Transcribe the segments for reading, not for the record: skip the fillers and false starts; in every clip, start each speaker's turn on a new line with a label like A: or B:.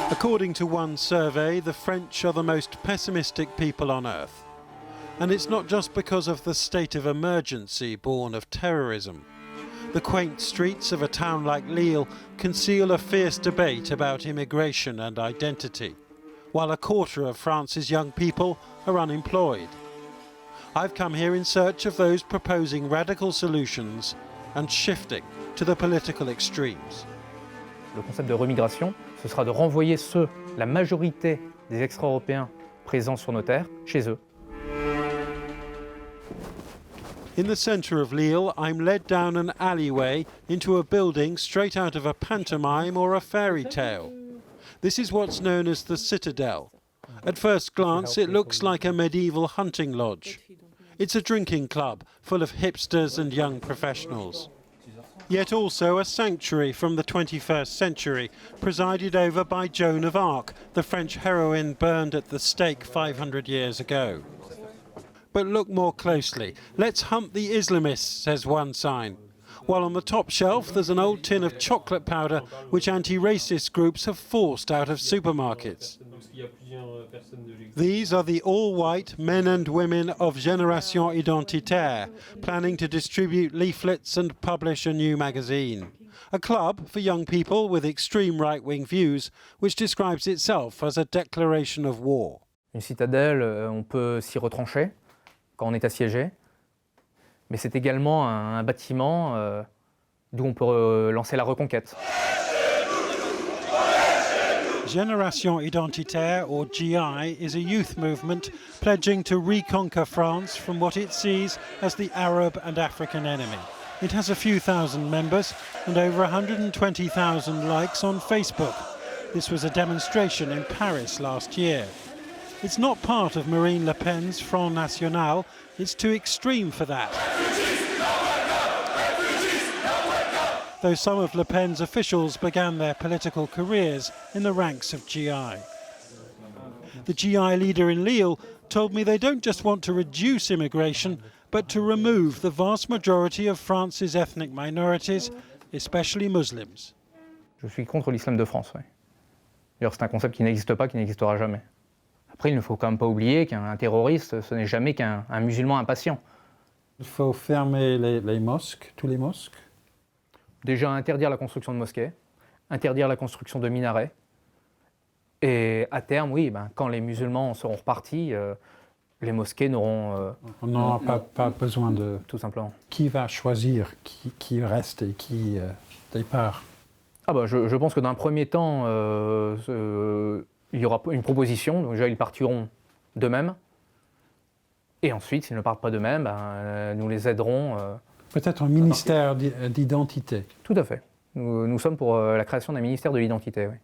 A: According to one survey, the French are the most pessimistic people on earth. And it's not just because of the state of emergency born of terrorism. The quaint streets of a town like Lille conceal a fierce debate about immigration and identity, while a quarter of France's young people are unemployed. I've come here in search of those proposing radical solutions and shifting to the political extremes.
B: Le concept de remigration, ce sera de renvoyer la majorité des extra-européens présents sur nos terres, chez eux.
A: In the centre of Lille, I'm led down an alleyway into a building straight out of a pantomime or a fairy tale. This is what's known as the Citadel. At first glance, it looks like a medieval hunting lodge. It's a drinking club full of hipsters and young professionals. Yet also a sanctuary from the 21st century, presided over by Joan of Arc, the French heroine burned at the stake 500 years ago. But look more closely. Let's hunt the Islamists, says one sign. While on the top shelf there's an old tin of chocolate powder which anti-racist groups have forced out of supermarkets. These are the all-white men and women of Génération Identitaire, planning to distribute leaflets and publish a new magazine. A club for young people with extreme right-wing views, which describes itself as a declaration of war.
B: Une citadelle, on peut s'y retrancher quand on est assiégé, mais c'est également un bâtiment d'où on peut lancer la reconquête.
A: Génération Identitaire, or GI, is a youth movement pledging to reconquer France from what it sees as the Arab and African enemy. It has a few thousand members and over 120,000 likes on Facebook. This was a demonstration in Paris last year. It's not part of Marine Le Pen's Front National, it's too extreme for that. Though some of Le Pen's officials began their political careers in the ranks of GI. The GI leader in Lille told me they don't just want to reduce immigration, but to remove the vast majority of France's ethnic minorities, especially Muslims.
B: Je suis contre l'islam de France, oui. D'ailleurs, c'est un concept qui n'existe pas, qui n'existera jamais. Après, il ne faut quand même pas oublier qu'un terroriste, ce n'est jamais qu'un musulman impatient.
A: Il faut fermer les mosques, tous les mosques.
B: Déjà interdire la construction de mosquées, interdire la construction de minarets. Et à terme, oui, quand les musulmans seront repartis, les mosquées n'auront...
A: On n'aura pas besoin de...
B: Tout simplement.
A: Qui va choisir qui reste et qui départ?
B: Je pense que dans un premier temps, il y aura une proposition, donc déjà ils partiront d'eux-mêmes, et ensuite, s'ils ne partent pas d'eux-mêmes, nous les aiderons.
A: Peut-être un ministère d'identité.
B: Tout à fait. Nous sommes pour la création d'un ministère de l'identité, oui.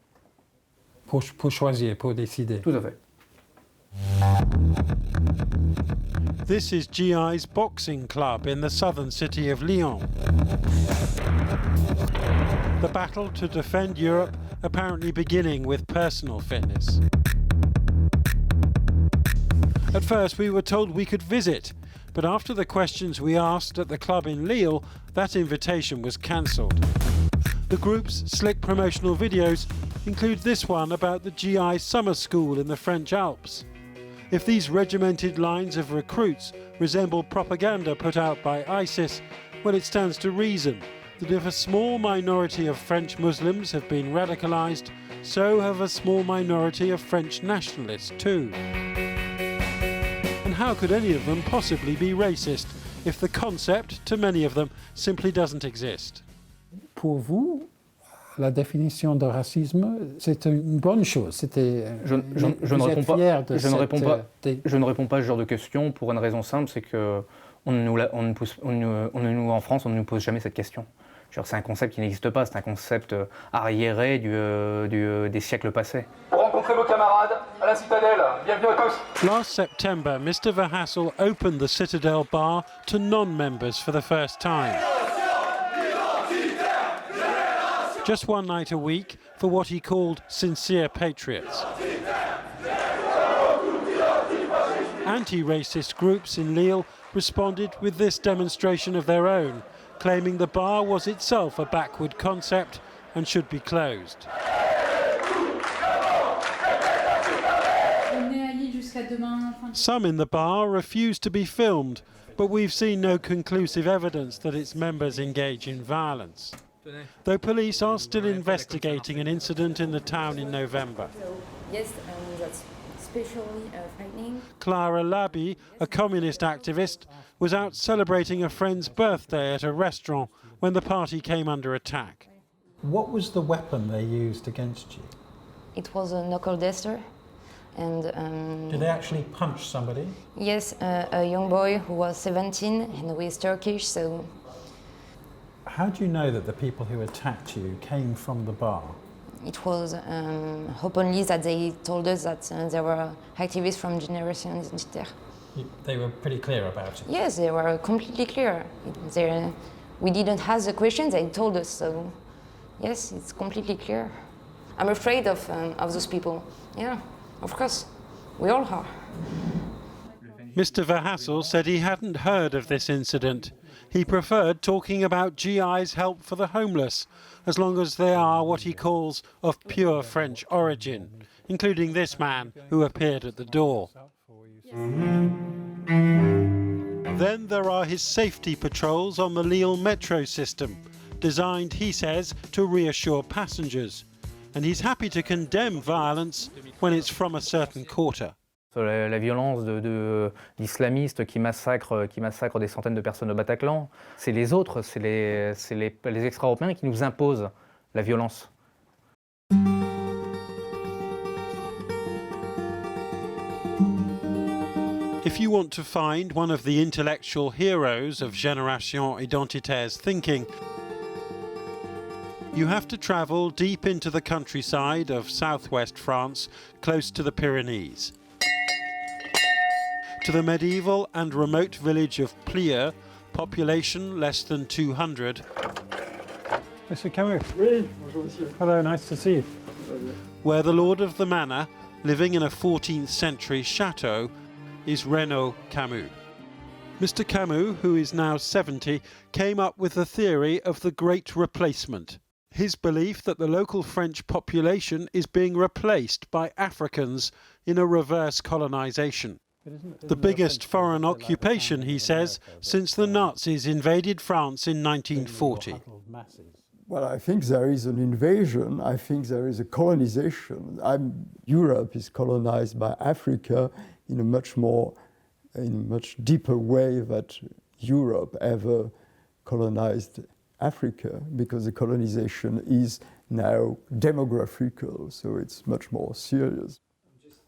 A: Pour choisir, pour décider.
B: Tout à fait.
A: This is GI's boxing club in the southern city of Lyon. The battle to defend Europe apparently beginning with personal fitness. At first we were told we could visit, but after the questions we asked at the club in Lille, that invitation was cancelled. The group's slick promotional videos include this one about the GI summer school in the French Alps. If these regimented lines of recruits resemble propaganda put out by ISIS, well, it stands to reason that if a small minority of French Muslims have been radicalised, so have a small minority of French nationalists too. And how could any of them possibly be racist if the concept, to many of them, simply doesn't exist?
C: Pour vous, la définition de racisme, c'est une bonne chose.
B: Je ne réponds pas à ce genre de questions pour une raison simple, c'est que en France, on ne nous pose jamais cette question. C'est un concept qui n'existe pas, c'est un concept arriéré des siècles passés.
D: Pour rencontrer vos camarades à la citadelle, bienvenue à tous.
A: Last September, Mr. Verhassel opened the Citadel bar to non-members for the first time. Just one night a week for what he called sincere patriots. Anti-racist groups in Lille responded with this demonstration of their own, claiming the bar was itself a backward concept and should be closed. Some in the bar refuse to be filmed, but we've seen no conclusive evidence that its members engage in violence. Though police are still investigating an incident in the town in November.
E: Yes, that's especially frightening.
A: Clara Labi, a communist activist, was out celebrating a friend's birthday at a restaurant when the party came under attack.
C: What was the weapon they used against you?
E: It was a knuckle duster. And
C: Did they actually punch somebody?
E: yes, a young boy who was 17 and who is Turkish, so
C: How do you know that the people who attacked you came from the bar?
E: it was openly that they told us that there were activists from Generation Identitaire.
C: They were pretty clear about it.
E: Yes, they were completely clear. We didn't ask the questions, they told us, so yes, it's completely clear. I'm afraid of those people, yeah, of course, we all are.
A: Mr. Verhassel said he hadn't heard of this incident. He preferred talking about GI's help for the homeless, as long as they are what he calls of pure French origin, including this man who appeared at the door. Then there are his safety patrols on the Lille metro system, designed, he says, to reassure passengers. And he's happy to condemn violence when it's from a certain quarter.
B: La violence d'islamistes qui massacrent des centaines de personnes au Bataclan, c'est les autres, c'est les extra-européens qui nous imposent la violence.
A: If you want to find one of the intellectual heroes of Génération Identitaire's thinking, you have to travel deep into the countryside of southwest France, close to the Pyrenees. To the medieval and remote village of Plieux, population less than 200.
C: Mr. Camus. Oui, bonjour, monsieur. Hello, nice to see you.
A: Where the lord of the manor, living in a 14th century chateau, is Renaud Camus. Mr. Camus, who is now 70, came up with the theory of the Great Replacement. His belief that the local French population is being replaced by Africans in a reverse colonization. The biggest foreign occupation, he says, since the Nazis invaded France in 1940.
F: Well, I think there is an invasion. I think there is a colonization. Europe is colonized by Africa in a much deeper way that Europe ever colonized Africa, because the colonization is now demographical, so it's much more serious.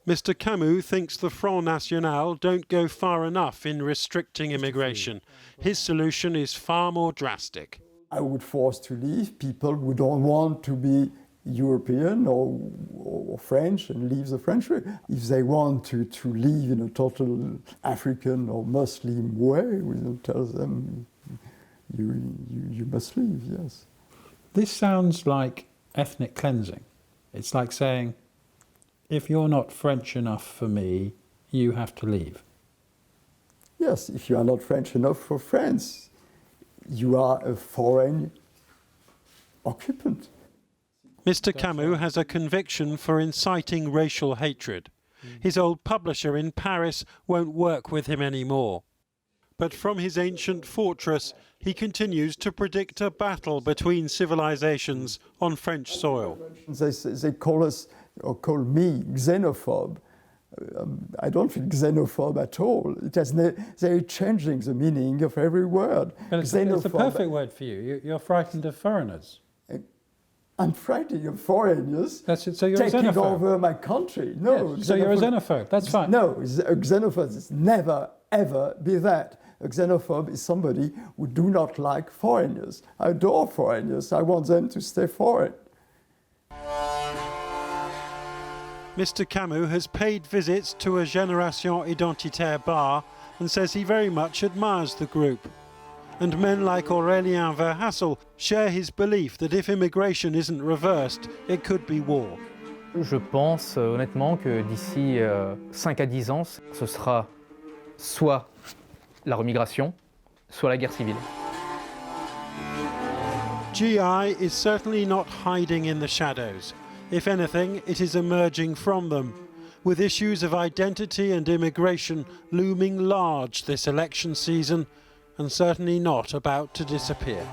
A: Mr. Camus thinks the Front National don't go far enough in restricting immigration. His solution is far more drastic.
F: I would force to leave people who don't want to be European or French and leave the French way. If they want to live in a total African or Muslim way, we don't tell them, you must leave, yes.
C: This sounds like ethnic cleansing. It's like saying, if you're not French enough for me, you have to leave.
F: Yes, if you are not French enough for France, you are a foreign occupant.
A: Mr. Camus has a conviction for inciting racial hatred. His old publisher in Paris won't work with him anymore. But from his ancient fortress, he continues to predict a battle between civilizations on French soil.
F: They call us, or call me, xenophobe. I don't feel xenophobe at all. They're changing the meaning of every word.
C: Well, it's the perfect word for you. You're frightened of foreigners.
F: I'm frightened of foreigners
C: So you're
F: taking
C: a xenophobe.
F: over my country. No,
C: yes, so you're a xenophobe. That's fine.
F: No, a xenophobe is never, ever be that. A xenophobe is somebody who do not like foreigners. I adore foreigners. I want them to stay foreign.
A: Mr. Camus has paid visits to a Génération Identitaire bar and says he very much admires the group. And men like Aurélien Verhassel share his belief that if immigration isn't reversed, it could be war.
B: Je pense honnêtement que d'ici 5 à 10 ans, ce sera soit la remigration, soit la guerre civile.
A: GI is certainly not hiding in the shadows. If anything, it is emerging from them. with issues of identity and immigration looming large this election season and certainly not about to disappear.